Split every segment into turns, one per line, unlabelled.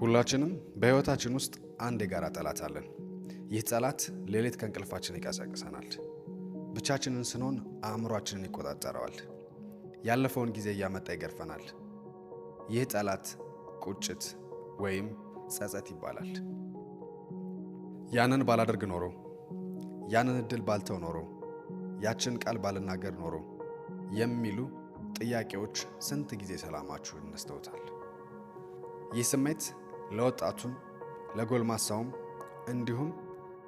ሁላችንም በህይወታችን ውስጥ አንድ የጋራ ጠላት አለን። ይህ ጠላት ሌሊት ከእንቅልፋችን ይቀሰቅሰናል። ብቻችንን ስንሆን አእምሯችንን ይቆጣጠረዋል። ያለፈውን ጊዜ እያመጣ ይገርፈናል። ይህ ጠላት ቁጭት ወይም ጸጸት ይባላል። ያንን ባላደርግ ኖሮ፣ ያንን እድል ባልተው ኖሮ፣ ያችን ቃል ባልናገር ኖሮ የሚሉ ጥያቄዎች ስንት ጊዜ ሰላማችሁን ነስተውታል? ይህ ስሜት ለወጣቱም ለጎልማሳውም እንዲሁም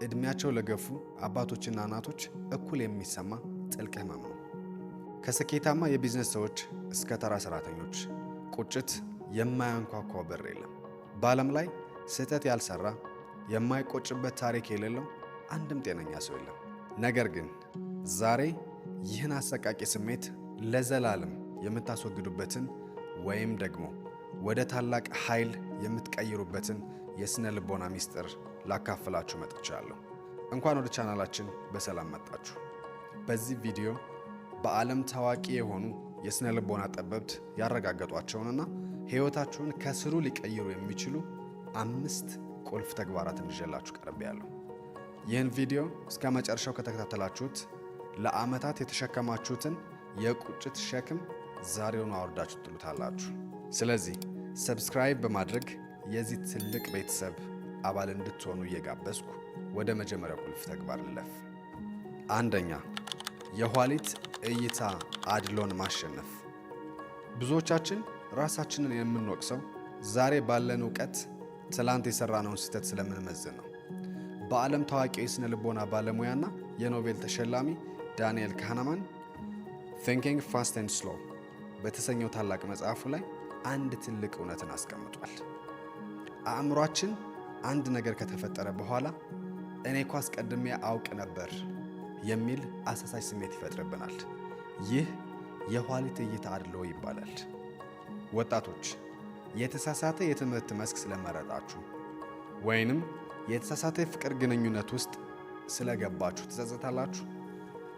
እድሜያቸው ለገፉ አባቶችና እናቶች እኩል የሚሰማ ጥልቅ ህመም ነው። ከስኬታማ የቢዝነስ ሰዎች እስከ ተራ ሰራተኞች ቁጭት የማያንኳኳው በር የለም። በዓለም ላይ ስህተት ያልሰራ የማይቆጭበት ታሪክ የሌለው አንድም ጤነኛ ሰው የለም። ነገር ግን ዛሬ ይህን አሰቃቂ ስሜት ለዘላለም የምታስወግዱበትን ወይም ደግሞ ወደ ታላቅ ኃይል የምትቀይሩበትን የስነ ልቦና ሚስጥር ላካፍላችሁ መጥቻለሁ። እንኳን ወደ ቻናላችን በሰላም መጣችሁ። በዚህ ቪዲዮ በዓለም ታዋቂ የሆኑ የስነ ልቦና ጠበብት ያረጋገጧቸውንና ህይወታችሁን ከስሩ ሊቀይሩ የሚችሉ 5 ቁልፍ ተግባራትን ይዤላችሁ ቀርቤያለሁ። ይህን ቪዲዮ እስከ መጨረሻው ከተከታተላችሁት ለዓመታት የተሸከማችሁትን የቁጭት ሸክም ዛሬውኑ አውርዳችሁ ትጥሉታላችሁ። ስለዚህ ሰብስክራይብ በማድረግ የዚህ ትልቅ ቤተሰብ አባል እንድትሆኑ እየጋበዝኩ ወደ መጀመሪያው ቁልፍ ተግባር ልለፍ። አንደኛ፣ የኋሊት እይታ አድሎን ማሸነፍ። ብዙዎቻችን ራሳችንን የምንወቅሰው ዛሬ ባለን እውቀት ትላንት የሰራነውን ስህተት ስለምንመዝን ነው። በዓለም ታዋቂው የስነ ልቦና ባለሙያና የኖቤል ተሸላሚ ዳንኤል ካህነማን ቲንኪንግ ፋስት ኤንድ ስሎው በተሰኘው ታላቅ መጽሐፉ ላይ አንድ ትልቅ እውነትን አስቀምጧል። አእምሯችን አንድ ነገር ከተፈጠረ በኋላ እኔ እኮ አስቀድሜ አውቅ ነበር የሚል አሳሳች ስሜት ይፈጥርብናል። ይህ የኋሊት እይታ አድሎ ይባላል። ወጣቶች፣ የተሳሳተ የትምህርት መስክ ስለመረጣችሁ ወይንም የተሳሳተ የፍቅር ግንኙነት ውስጥ ስለገባችሁ ትጸጸታላችሁ።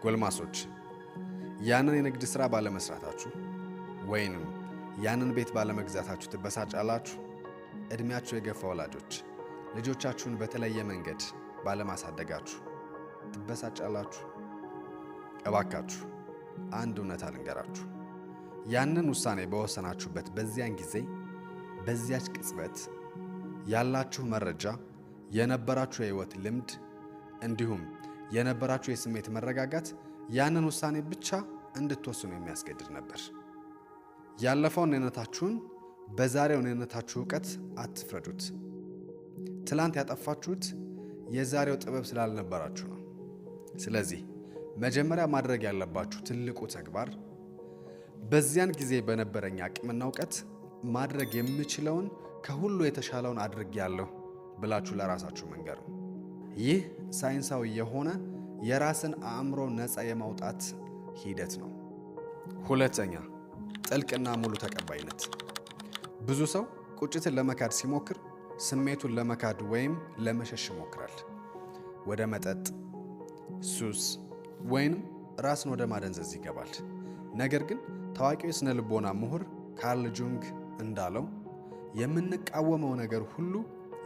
ጎልማሶች፣ ያንን የንግድ ሥራ ባለመስራታችሁ ወይንም ያንን ቤት ባለመግዛታችሁ ትበሳጫላችሁ። ዕድሜያችሁ የገፋ ወላጆች፣ ልጆቻችሁን በተለየ መንገድ ባለማሳደጋችሁ ትበሳጫላችሁ። እባካችሁ አንድ እውነት አልንገራችሁ። ያንን ውሳኔ በወሰናችሁበት በዚያን ጊዜ በዚያች ቅጽበት ያላችሁ መረጃ፣ የነበራችሁ የህይወት ልምድ እንዲሁም የነበራችሁ የስሜት መረጋጋት ያንን ውሳኔ ብቻ እንድትወስኑ የሚያስገድድ ነበር። ያለፈውን እኔነታችሁን በዛሬው እኔነታችሁ እውቀት አትፍረዱት። ትላንት ያጠፋችሁት የዛሬው ጥበብ ስላልነበራችሁ ነው። ስለዚህ መጀመሪያ ማድረግ ያለባችሁ ትልቁ ተግባር በዚያን ጊዜ በነበረኝ አቅምና እውቀት ማድረግ የምችለውን ከሁሉ የተሻለውን አድርጌያለሁ ብላችሁ ለራሳችሁ መንገር ነው። ይህ ሳይንሳዊ የሆነ የራስን አእምሮ ነፃ የማውጣት ሂደት ነው። ሁለተኛ፣ ጥልቅና ሙሉ ተቀባይነት። ብዙ ሰው ቁጭትን ለመካድ ሲሞክር ስሜቱን ለመካድ ወይም ለመሸሽ ይሞክራል። ወደ መጠጥ፣ ሱስ ወይንም ራስን ወደ ማደንዘዝ ይገባል። ነገር ግን ታዋቂው የስነ ልቦና ምሁር ካርል ጁንግ እንዳለው የምንቃወመው ነገር ሁሉ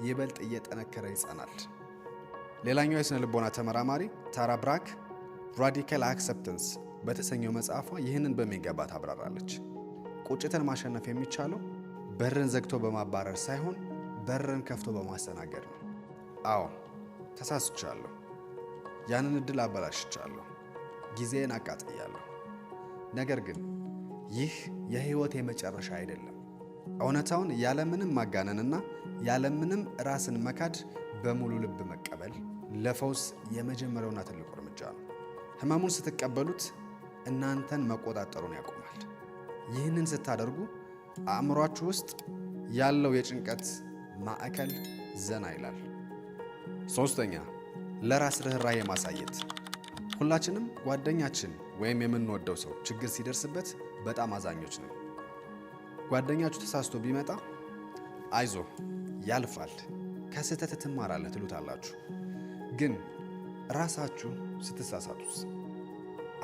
ይበልጥ እየጠነከረ ይጸናል። ሌላኛው የስነ ልቦና ተመራማሪ ታራ ብራክ ራዲካል አክሰፕተንስ በተሰኘው መጽሐፏ ይህንን በሚገባ ታብራራለች። ቁጭትን ማሸነፍ የሚቻለው በርን ዘግቶ በማባረር ሳይሆን በርን ከፍቶ በማስተናገድ ነው። አዎ ተሳስቻለሁ፣ ያንን እድል አበላሽቻለሁ፣ ጊዜን አቃጥያለሁ። ነገር ግን ይህ የህይወት የመጨረሻ አይደለም። እውነታውን ያለምንም ማጋነንና ያለምንም ራስን መካድ በሙሉ ልብ መቀበል ለፈውስ የመጀመሪያውና ትልቁ እርምጃ ነው። ህመሙን ስትቀበሉት እናንተን መቆጣጠሩን ያቆማል። ይህንን ስታደርጉ አእምሯችሁ ውስጥ ያለው የጭንቀት ማዕከል ዘና ይላል። ሶስተኛ፣ ለራስ ርኅራኄ ማሳየት። ሁላችንም ጓደኛችን ወይም የምንወደው ሰው ችግር ሲደርስበት በጣም አዛኞች ነው። ጓደኛችሁ ተሳስቶ ቢመጣ አይዞ ያልፋል፣ ከስህተት ትማራለህ ትሉታላችሁ። ግን ራሳችሁ ስትሳሳቱስ?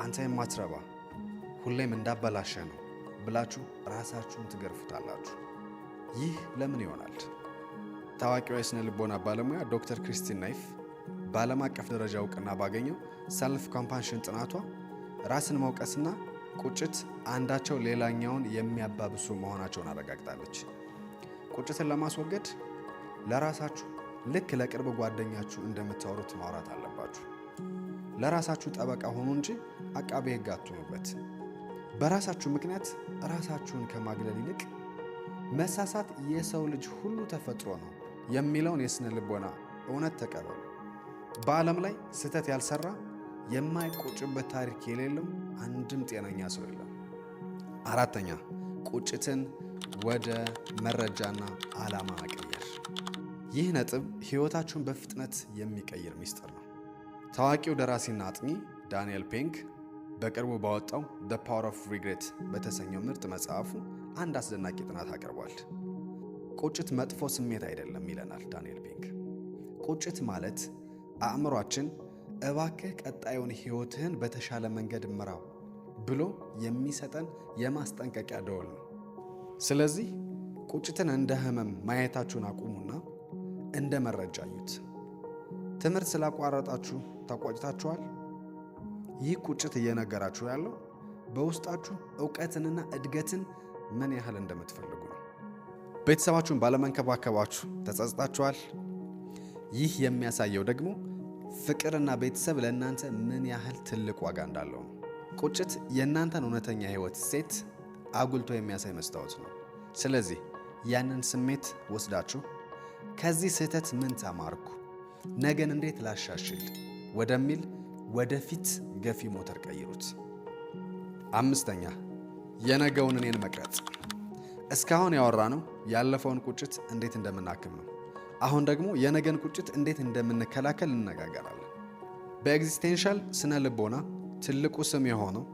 አንተ የማትረባ ሁሌም እንዳበላሸ ነው ብላችሁ ራሳችሁን ትገርፉታላችሁ። ይህ ለምን ይሆናል? ታዋቂዋ የስነ ልቦና ባለሙያ ዶክተር ክሪስቲን ናይፍ በዓለም አቀፍ ደረጃ እውቅና ባገኘው ሰልፍ ኮምፓሽን ጥናቷ ራስን መውቀስና ቁጭት አንዳቸው ሌላኛውን የሚያባብሱ መሆናቸውን አረጋግጣለች። ቁጭትን ለማስወገድ ለራሳችሁ ልክ ለቅርብ ጓደኛችሁ እንደምታወሩት ማውራት አለባችሁ። ለራሳችሁ ጠበቃ ሆኑ እንጂ አቃቤ ሕግ አትሁኑበት። በራሳችሁ ምክንያት ራሳችሁን ከማግለል ይልቅ መሳሳት የሰው ልጅ ሁሉ ተፈጥሮ ነው የሚለውን የስነ ልቦና እውነት ተቀበሉ። በዓለም ላይ ስህተት ያልሰራ የማይቆጭበት ታሪክ የሌለው አንድም ጤነኛ ሰው የለም። አራተኛ፣ ቁጭትን ወደ መረጃና ዓላማ መቀየር። ይህ ነጥብ ሕይወታችሁን በፍጥነት የሚቀይር ሚስጥር ነው። ታዋቂው ደራሲና አጥኚ ዳንኤል ፔንክ በቅርቡ ባወጣው ዘ ፓወር ኦፍ ሪግሬት በተሰኘው ምርጥ መጽሐፉ አንድ አስደናቂ ጥናት አቅርቧል። ቁጭት መጥፎ ስሜት አይደለም ይለናል ዳንኤል ፔንክ። ቁጭት ማለት አእምሯችን እባክህ ቀጣዩን ሕይወትህን በተሻለ መንገድ ምራው ብሎ የሚሰጠን የማስጠንቀቂያ ደወል ነው። ስለዚህ ቁጭትን እንደ ህመም ማየታችሁን አቁሙና እንደ መረጃ እዩት። ትምህርት ስላቋረጣችሁ ተቆጭታችኋል? ይህ ቁጭት እየነገራችሁ ያለው በውስጣችሁ እውቀትንና እድገትን ምን ያህል እንደምትፈልጉ ነው። ቤተሰባችሁን ባለመንከባከባችሁ ተጸጽታችኋል? ይህ የሚያሳየው ደግሞ ፍቅርና ቤተሰብ ለእናንተ ምን ያህል ትልቅ ዋጋ እንዳለው ነው። ቁጭት የእናንተን እውነተኛ ህይወት ሴት አጉልቶ የሚያሳይ መስታወት ነው። ስለዚህ ያንን ስሜት ወስዳችሁ ከዚህ ስህተት ምን ተማርኩ፣ ነገን እንዴት ላሻሽል ወደሚል ወደፊት ገፊ ሞተር ቀይሩት። አምስተኛ፣ የነገውን እኔን መቅረጽ። እስካሁን ያወራነው ያለፈውን ቁጭት እንዴት እንደምናክም ነው። አሁን ደግሞ የነገን ቁጭት እንዴት እንደምንከላከል እንነጋገራለን። በኤግዚስቴንሻል ስነ ልቦና ትልቁ ስም የሆነው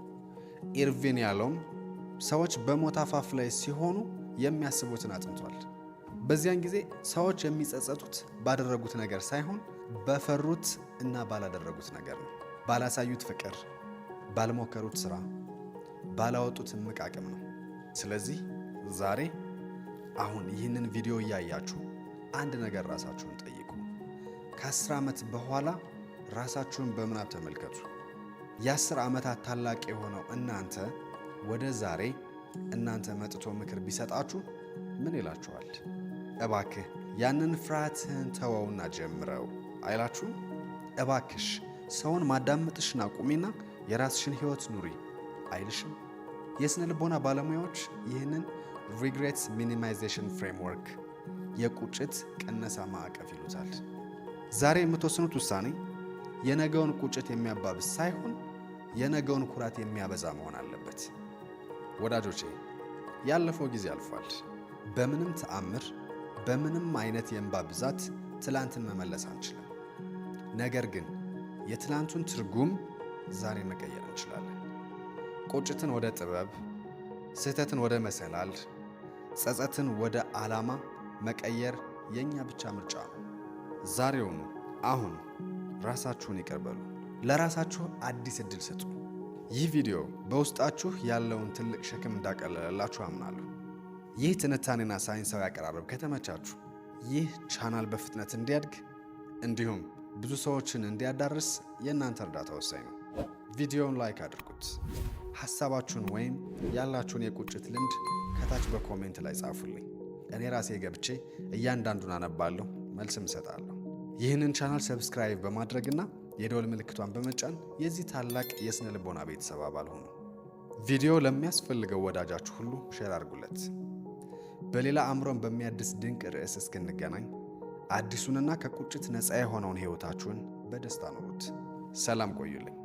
ኢርቪን ያሎም ሰዎች በሞት አፋፍ ላይ ሲሆኑ የሚያስቡትን አጥንቷል። በዚያን ጊዜ ሰዎች የሚጸጸቱት ባደረጉት ነገር ሳይሆን በፈሩት እና ባላደረጉት ነገር ነው። ባላሳዩት ፍቅር፣ ባልሞከሩት ስራ፣ ባላወጡት እምቅ አቅም ነው። ስለዚህ ዛሬ አሁን ይህንን ቪዲዮ እያያችሁ አንድ ነገር ራሳችሁን ጠይቁ። ከ10 ዓመት በኋላ ራሳችሁን በምናብ ተመልከቱ። የ10 ዓመታት ታላቅ የሆነው እናንተ ወደ ዛሬ እናንተ መጥቶ ምክር ቢሰጣችሁ ምን ይላችኋል? እባክህ ያንን ፍርሃትህን ተወውና ጀምረው አይላችሁ? እባክሽ ሰውን ማዳመጥሽን አቁሚና የራስሽን ህይወት ኑሪ አይልሽም? የስነ ልቦና ባለሙያዎች ይህንን ሪግሬት ሚኒማይዜሽን ፍሬምወርክ የቁጭት ቅነሳ ማዕቀፍ ይሉታል። ዛሬ የምትወስኑት ውሳኔ የነገውን ቁጭት የሚያባብስ ሳይሆን የነገውን ኩራት የሚያበዛ መሆን አለበት። ወዳጆቼ፣ ያለፈው ጊዜ አልፏል። በምንም ተአምር በምንም አይነት የእንባ ብዛት ትላንትን መመለስ አንችልም። ነገር ግን የትላንቱን ትርጉም ዛሬ መቀየር እንችላለን። ቁጭትን ወደ ጥበብ፣ ስህተትን ወደ መሰላል፣ ጸጸትን ወደ ዓላማ መቀየር የኛ ብቻ ምርጫ ነው። ዛሬውኑ አሁን ራሳችሁን ይቅር በሉ። ለራሳችሁ አዲስ ዕድል ስጡ። ይህ ቪዲዮ በውስጣችሁ ያለውን ትልቅ ሸክም እንዳቀለለላችሁ አምናለሁ። ይህ ትንታኔና ሳይንሳዊ አቀራረብ ከተመቻችሁ ይህ ቻናል በፍጥነት እንዲያድግ እንዲሁም ብዙ ሰዎችን እንዲያዳርስ የእናንተ እርዳታ ወሳኝ ነው። ቪዲዮውን ላይክ አድርጉት። ሐሳባችሁን ወይም ያላችሁን የቁጭት ልምድ ከታች በኮሜንት ላይ ጻፉልኝ። እኔ ራሴ ገብቼ እያንዳንዱን አነባለሁ፣ መልስም እሰጣለሁ። ይህንን ቻናል ሰብስክራይብ በማድረግና የደወል ምልክቷን በመጫን የዚህ ታላቅ የስነ ልቦና ቤተሰብ አባል ሁኑ። ቪዲዮ ለሚያስፈልገው ወዳጃችሁ ሁሉ ሼር አድርጉለት። በሌላ አእምሮን በሚያድስ ድንቅ ርዕስ እስክንገናኝ አዲሱንና ከቁጭት ነፃ የሆነውን ሕይወታችሁን በደስታ ኑሩት። ሰላም ቆዩልኝ።